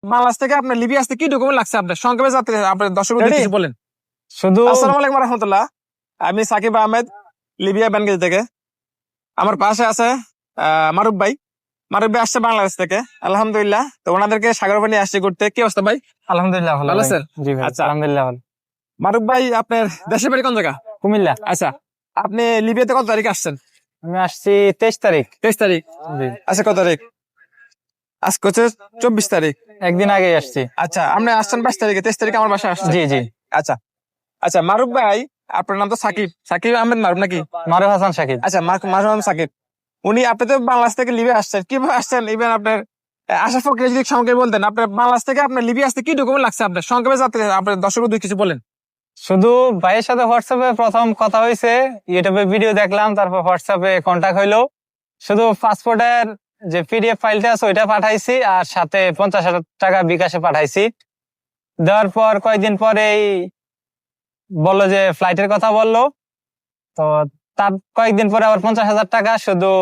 বাংলাদেশ থেকে আপনার লিবিয়া আসতে কি ডকুমেন্ট লাগছে আপনার সংক্ষেপে যাতে আপনার দর্শকদের Ready? কিছু বলেন। শুধু আসসালামু আলাইকুম রহমতুল্লাহ। আমি সাকিব আহমেদ, লিবিয়া বেনগেজ থেকে। আমার পাশে আছে মারুফ ভাই। মারুফ ভাই আসছে বাংলাদেশ থেকে, আলহামদুলিল্লাহ। তো ওনাদেরকে সাগর পানি আসছে ঘুরতে। কি অবস্থা ভাই? আলহামদুলিল্লাহ ভালো ভালো ভাই। আছেন? জি ভাই, আচ্ছা। আলহামদুলিল্লাহ ভালো। মারুফ ভাই, আপনার দেশের বাড়ি কোন জায়গা? কুমিল্লা। আচ্ছা, আপনি লিবিয়াতে কত তারিখ আসছেন? আমি আসছি 23 তারিখ। 23 তারিখ। জি, আচ্ছা, কত তারিখ? আজকে হচ্ছে 24 তারিখ। একদিন আগে আসছি। আচ্ছা, আপনি আসছেন 22 তারিখে, 23 তারিখে আমার বাসায় আসছেন। জি জি, আচ্ছা আচ্ছা, মারুফ ভাই, আপনার নাম তো সাকিব, সাকিব আহমেদ মারুফ নাকি? মারুফ হাসান শাকিব। আচ্ছা, মারুফ আহমেদ সাকিব। আপনি তো বাংলাদেশ থেকে লিবিয়া আসছেন, কিভাবে আসছেন? ইভেন আপনার আসার প্রক্রিয়া যদি সংক্ষেপে বলতেন, আপনার বাংলাদেশ থেকে আপনার লিবিয়া আসতে কি ডকুমেন্ট লাগছে আপনার সংক্ষেপে যাতে আপনার দর্শকদের কিছু বলেন। শুধু ভাইয়ের সাথে হোয়াটসঅ্যাপে প্রথম কথা হয়েছে, ইউটিউবে ভিডিও দেখলাম, তারপর হোয়াটসঅ্যাপে কন্টাক্ট হইলো। শুধু পাসপোর্টের যে পিডিএফ ফাইলটা আছে ওইটা পাঠাইছি, আর সাথে 50,000 টাকা বিকাশে পাঠাইছি। দেওয়ার পর কয়েকদিন পরেই বললো যে ফ্লাইটের কথা বললো। তো তার কয়েকদিন পরে আবার 50,000 টাকা শুধু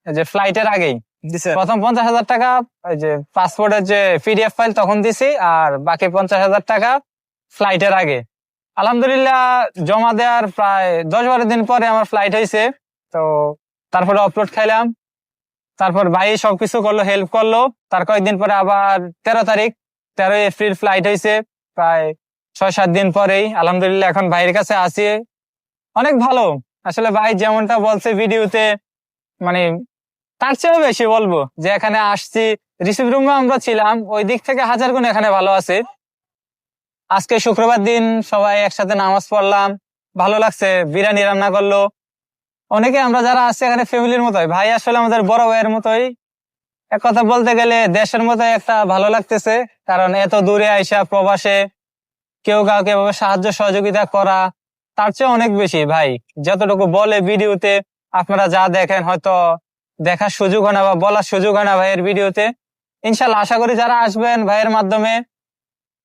যে ফ্লাইটের আগেই। জি স্যার। প্রথম 50,000 টাকা ওই যে পাসপোর্টের যে পিডিএফ ফাইল তখন দিছি, আর বাকি 50,000 টাকা ফ্লাইটের আগে। আলহামদুলিল্লাহ জমা দেওয়ার প্রায় 10-12 দিন পরে আমার ফ্লাইট হয়েছে। তো তারপরে আপলোড খাইলাম, তারপর ভাই সবকিছু করলো, হেল্প করলো। তার কয়েকদিন পরে আবার 13 তারিখ, 13 এপ্রিল ফ্লাইট হয়েছে। প্রায় 6-7 দিন পরেই আলহামদুলিল্লাহ এখন ভাইয়ের কাছে আছি। অনেক ভালো আসলে, ভাই যেমনটা বলছে ভিডিওতে, মানে তার চেয়েও বেশি বলবো যে এখানে আসছি, রিসিভ রুমে আমরা ছিলাম, ওই দিক থেকে 1000 গুণ এখানে ভালো আছে। আজকে শুক্রবার দিন সবাই একসাথে নামাজ পড়লাম, ভালো লাগছে। বিরিয়ানি রান্না করলো অনেকে, আমরা যারা আছি এখানে ফ্যামিলির মতোই। ভাই আসলে আমাদের বড় ভাইয়ের মতোই। এক কথা বলতে গেলে দেশের মতোই একটা ভালো লাগতেছে, কারণ এত দূরে আইসা প্রবাসে কেউ কাউকে এভাবে সাহায্য সহযোগিতা করা, তার চেয়ে অনেক বেশি ভাই যতটুকু বলে ভিডিওতে, আপনারা যা দেখেন হয়তো দেখার সুযোগ হয় না বা বলার সুযোগ হয় না ভাইয়ের ভিডিওতে। ইনশাল্লাহ আশা করি যারা আসবেন ভাইয়ের মাধ্যমে,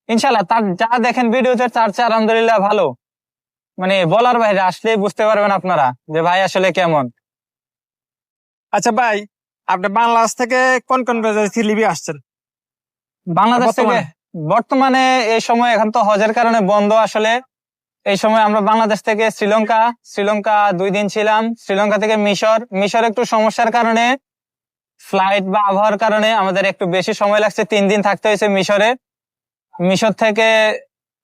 ইনশাল্লাহ তার যা দেখেন ভিডিওতে তার চেয়ে আলহামদুলিল্লাহ ভালো। মানে বলার বাইরে, আসলেই বুঝতে পারবেন আপনারা যে ভাই আসলে কেমন। আচ্ছা ভাই, আপনি বাংলাদেশ থেকে কোন কোন জায়গা লিবিয়া আসছেন বাংলাদেশ থেকে বর্তমানে? বর্তমানে এই সময় এখন তো হজের কারণে বন্ধ আসলে। এই সময় আমরা বাংলাদেশ থেকে শ্রীলঙ্কা 2 দিন ছিলাম। শ্রীলঙ্কা থেকে মিশর একটু সমস্যার কারণে, ফ্লাইট বা আবহাওয়ার কারণে আমাদের একটু বেশি সময় লাগছে, 3 দিন থাকতে হয়েছে মিশরে। মিশর থেকে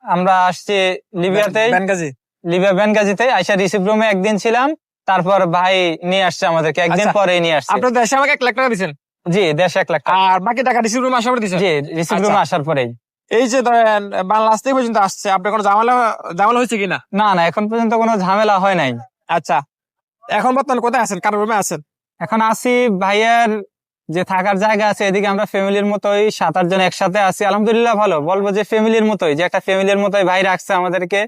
আমরা আসছি লিবিয়াতে, বেনগাজি। লিবিয়া বেনগাজিতে আইসা রিসিভ রুমে একদিন ছিলাম। তারপর ভাই নিয়ে আসছে আমাদেরকে, একদিন আচ্ছা, পরে নিয়ে আসছে। আপনার দেশে আমাকে 1 লাখ টাকা দিচ্ছেন, জি, দেশে 1 লাখ টাকা। আর বাকি টাকা রিসিভ রুমে আসার পর দিচ্ছেন? জি, রিসিভ রুমে আসার পরেই। এই যে ধরেন বাংলাদেশ থেকে পর্যন্ত আসছে, আপনার কোনো ঝামেলা ঝামেলা হয়েছে কিনা? না না, এখন পর্যন্ত কোনো ঝামেলা হয় নাই। আচ্ছা, এখন বর্তমানে কোথায় আছেন? কার রুমে আছেন? এখন আছি ভাইয়ের যে থাকার জায়গা আছে, এদিকে আমরা ফ্যামিলির মতোই 7-8 জন একসাথে আছি। আলহামদুলিল্লাহ ভালো, বলবো যে ফ্যামিলির মতোই, যে একটা ফ্যামিলির মতোই ভাই রাখছে আমাদেরকে।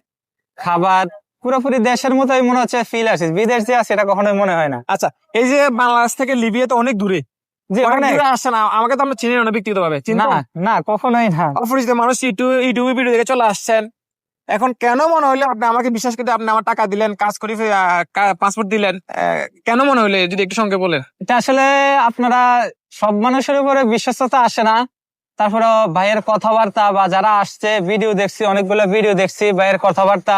খাবার পুরোপুরি দেশের মতোই মনে হচ্ছে, ফিল আসে। বিদেশ যে আছে এটা কখনোই মনে হয় না। আচ্ছা, এই যে বাংলাদেশ থেকে লিবিয়া তো অনেক দূরে, জি অনেক অনেক। দূরে আসছেন। আমাকে তো আমরা চিনি না ব্যক্তিগত ভাবে, না না, কখনোই না। অপরিচিত মানুষ, ইউটিউবে ভিডিও দেখে চলে আসছেন। এখন কেন মনে হইলে আপনি আমাকে বিশ্বাস করে আপনি আমার টাকা দিলেন, কাজ করে পাসপোর্ট দিলেন, কেন মনে হইলে যদি একটু সঙ্গে বলেন? এটা আসলে আপনারা, সব মানুষের উপরে বিশ্বস্ততা আসে না। তারপরে ভাইয়ের কথাবার্তা, বা যারা আসছে ভিডিও দেখছি, অনেকগুলো ভিডিও দেখছি, ভাইয়ের কথাবার্তা,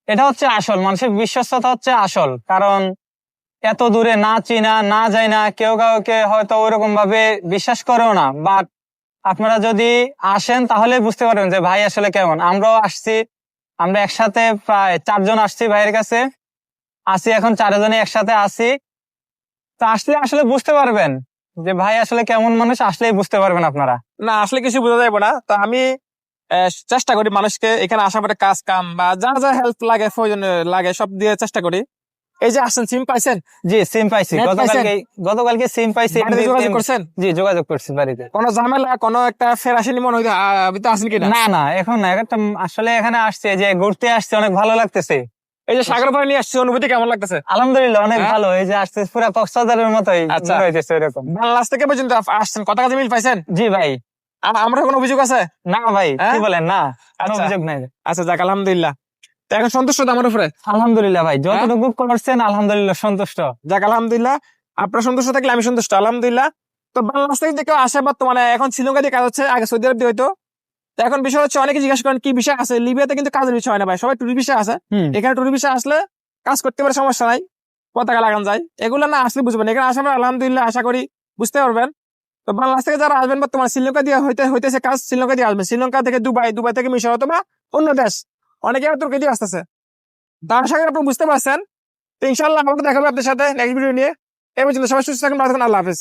এটা হচ্ছে আসল। মানুষের বিশ্বস্ততা হচ্ছে আসল। কারণ এত দূরে না চিনা না যায় না, কেউ কাউকে হয়তো ওইরকম ভাবে বিশ্বাস করেও না। বাট আপনারা যদি আসেন তাহলে বুঝতে পারবেন যে ভাই আসলে কেমন। আমরাও আসছি, আমরা একসাথে প্রায় 4 জন আসছি ভাইয়ের কাছে, আসি এখন 4 জনে একসাথে আসি। তো আসলে আসলে বুঝতে পারবেন যে ভাই আসলে কেমন মানুষ, আসলেই বুঝতে পারবেন আপনারা। না, আসলে কিছু বোঝা যাবে না। তো আমি চেষ্টা করি মানুষকে এখানে আসার পরে কাজ কাম বা যা যা হেল্প লাগে, প্রয়োজন লাগে, সব দিয়ে চেষ্টা করি। এই যে আসছেন, সিম পাইছেন? জি, সিম পাইছি। Net পাইছেন? গতকালকে সিম পাইছি। বাড়িতে যোগাযোগ করছেন? জি, যোগাযোগ করছি বাড়িতে। কোনো ঝামেলা, কোনো একটা ফের আসেনি মনে হইতে আছেন কিনা? না না, এখন না, একটা আসলে এখানে আসছে যে ঘুরতে আসছে, অনেক ভালো লাগতেছে। এই যে সাগর পাড়ে নিয়ে আসছে, অনুভূতি কেমন লাগতেছে? আলহামদুলিল্লাহ অনেক হ্যাঁ? ভালো। এই যে আসছে পুরা কক্সবাজারের মতোই আচ্ছা। মনে হইতেছে এরকম। বাংলাদেশ থেকে পর্যন্ত আসছেন, কত কাজে মিল পাইছেন? জি ভাই। আমরা কোনো অভিযোগ আছে? না ভাই, কি হ্যাঁ? বলেন, না কোনো আচ্ছা। অভিযোগ নাই। আচ্ছা, যাক আলহামদুলিল্লাহ। তো এখন সন্তুষ্ট তো আমার উপরে? আলহামদুলিল্লাহ ভাই, যতটুকু করছেন আলহামদুলিল্লাহ সন্তুষ্ট। যাক আলহামদুলিল্লাহ, আপনার সন্তুষ্ট থাকলে আমি সন্তুষ্ট, আলহামদুলিল্লাহ। তো বাংলাদেশ থেকে যে কেউ আসে বর্তমানে এখন শ্রীলঙ্কা দিয়ে কাজ হচ্ছে, আগে সৌদি আরব দিয়ে হইতো। তো এখন বিষয় হচ্ছে অনেকে জিজ্ঞাসা করেন কি বিষয় আছে, লিবিয়াতে কিন্তু কাজের বিষয় হয় না ভাই, সবাই টুরি বিষয় আছে। এখানে টুরি বিষয় আসলে কাজ করতে পারে, সমস্যা নাই, পতাকা লাগানো যায়। এগুলো না আসলে বুঝবেন, এখানে আসার পর আলহামদুলিল্লাহ আশা করি বুঝতে পারবেন। তো বাংলাদেশ থেকে যারা আসবেন বর্তমানে শ্রীলঙ্কা দিয়ে হইতেছে কাজ, শ্রীলঙ্কা দিয়ে আসবেন, শ্রীলঙ্কা থেকে দুবাই, দুবাই থেকে মিশর অথবা অন্য দেশ, অনেকে আবার তুর্কি দিয়ে আসতেছে। তো আশা করি আপনি বুঝতে পারছেন। তো ইনশাল্লাহ আমাকে দেখাবে আপনার সাথে নেক্সট ভিডিও নিয়ে। এই পর্যন্ত সবাই সুস্থ থাকুন, ভালো থাকুন, আল্লাহ হাফেজ।